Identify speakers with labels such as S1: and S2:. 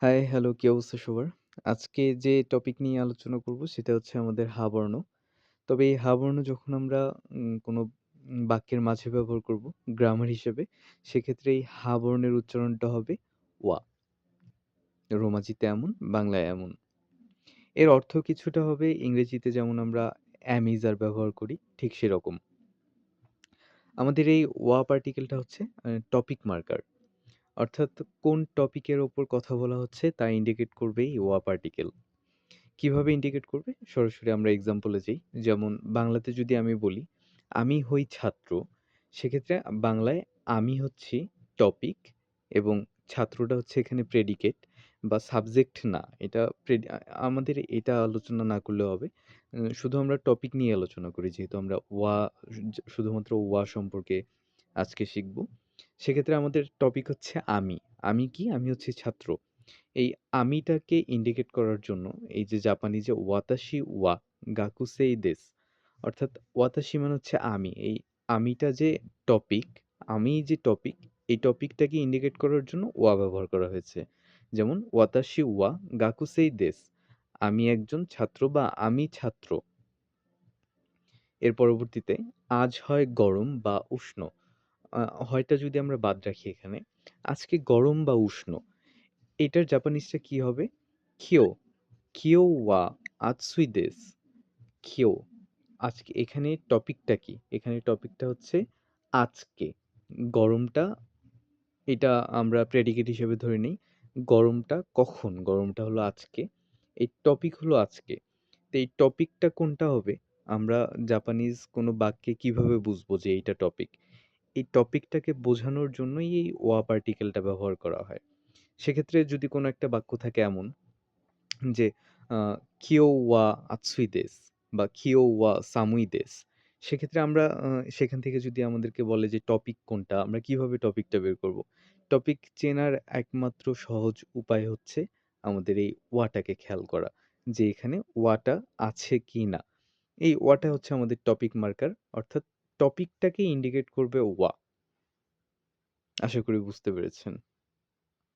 S1: High, hello, কি অবস্থা সবার? আজকে যে টপিক নিয়ে আলোচনা করব সেটা হচ্ছে আমাদের হা বর্ণ। তবে এই হা বর্ণ যখন আমরা কোনো বাক্যের মাঝে ব্যবহার করব গ্রামার হিসেবে, সেক্ষেত্রে এই হা বর্ণের উচ্চারণটা হবে ওয়া। রোমাজিতে এমন, বাংলায় এমন। এর অর্থ কিছুটা হবে ইংরেজিতে যেমন আমরা am is আর ব্যবহার করি, ঠিক সেরকম। আমাদের এই ওয়া পার্টিকেলটা হচ্ছে টপিক মার্কার। অর্থাৎ কোন টপিকের ওপর কথা বলা হচ্ছে তা ইন্ডিকেট করবে এই ওয়া পার্টিকেল। কিভাবে ইন্ডিকেট করবে? সরাসরি আমরা এক্সাম্পলে যাই। যেমন বাংলাতে যদি আমি বলি, "আমি হই ছাত্র", সেক্ষেত্রে বাংলায় আমি হচ্ছি টপিক এবং ছাত্রটা হচ্ছে এখানে প্রেডিকেট বা সাবজেক্ট না। এটা আমাদের এটা আলোচনা না করলেও হবে। শুধু আমরা টপিক নিয়ে আলোচনা করি যেহেতু আমরা শুধুমাত্র ওয়া সম্পর্কে আজকে শিখব। সেক্ষেত্রে আমাদের টপিক হচ্ছে আমি। আমি কি? আমি হচ্ছি ছাত্র। এই আমিটাকে ইন্ডিকেট করার জন্য এই যে জাপানি যে ওয়াতাশি ওয়া গাকুসেই দেস, অর্থাৎ ওয়াতাশি মানে হচ্ছে আমি। এই আমিটা যে টপিক, আমি যে টপিক, এই টপিকটাকে ইন্ডিকেট করার জন্য ওয়া ব্যবহার করা হয়েছে। যেমন ওয়াতাশি ওয়া গাকুসেই দেস, আমি একজন ছাত্র বা আমি ছাত্র। এর পরবর্তীতে আজ হয় গরম বা উষ্ণ। হয়টা যদি আমরা বাদ রাখি এখানে, আজকে গরম বা উষ্ণ, এটার জাপানিজটা কি হবে? কিও। কিও ওয়া আতসুই দেস। কিও। আজকে এখানে টপিকটা কি? এখানে টপিকটা হচ্ছে আজকে। গরমটা এটা আমরা প্রেডিকেট হিসেবে ধরে নিই। গরমটা কখন? গরমটা হলো আজকে। এই টপিক হলো আজকে। তো এই টপিকটা কোনটা হবে? আমরা জাপানিজ কোনো বাক্যে কিভাবে বুঝবো যে এইটা টপিক? এই টপিকটাকে বোঝানোর জন্যই এই ওয়া পার্টিকেলটা ব্যবহার করা হয়। সেক্ষেত্রে যদি কোনো একটা বাক্য থাকে এমন যে আ "কিও ওয়া আতসুই দেস" বা "কিও ওয়া সামুই দেস", সেক্ষেত্রে আমরা সেখান থেকে যদি আমাদেরকে বলে যে টপিক কোনটা, আমরা কিভাবে টপিকটা বের করব? টপিক চেনার একমাত্র সহজ উপায় হচ্ছে আমাদের এই ওয়াটাকে খেয়াল করা। যে এখানে ওয়াটা আছে কি না? এই ওয়াটা হচ্ছে আমাদের টপিক মার্কার, অর্থাৎ টপিকটাকে ইন্ডিকেট করবে ওয়া। আশা করি বুঝতে পেরেছেন।